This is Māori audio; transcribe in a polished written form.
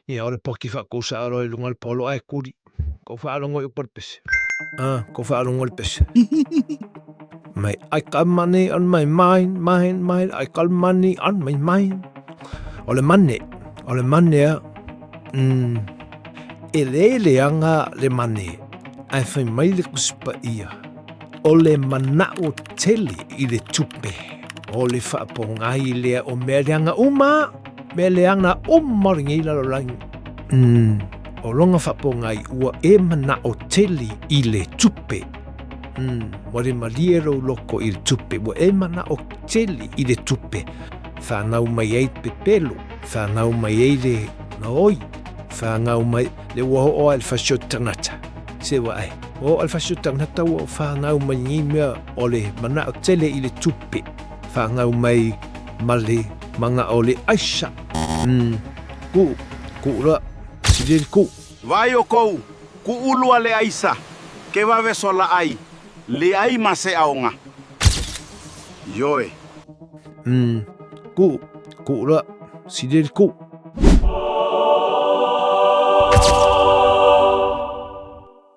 Ia ore poki whakousa aro lunga le polo ai kuri. Ko whaalongo i upar pese. Ko whaalongo le pese. Mate, I got money on my mind. I got money on my mind. O le mane a, e leanga le mane, ai whai mai le kusipa ia. O le manao tele i le tupe. O le whaapongai lea o mea leanga uma. Mea leanga ringi la lo langi. O longa whapongai ua e manao tele i le tupe. Wale maliero loko i le tupe. Ua e manao tele i le tupe. Whanau mai ei pepelo. Whanau mai ei le naoi. Whanau mai le waho o alfasio tangata. Se wa ai. O alfasio tangata ua whanau mai ngimea o le manao tele i le tupe. Whanau mai male manga o le aisha. Ku la. Sideri ku. Vai o kou. Ku ulua le aisa. Ke wawe sola ai. Le ai mase aonga. Yoe. Ku la. Sideri ku.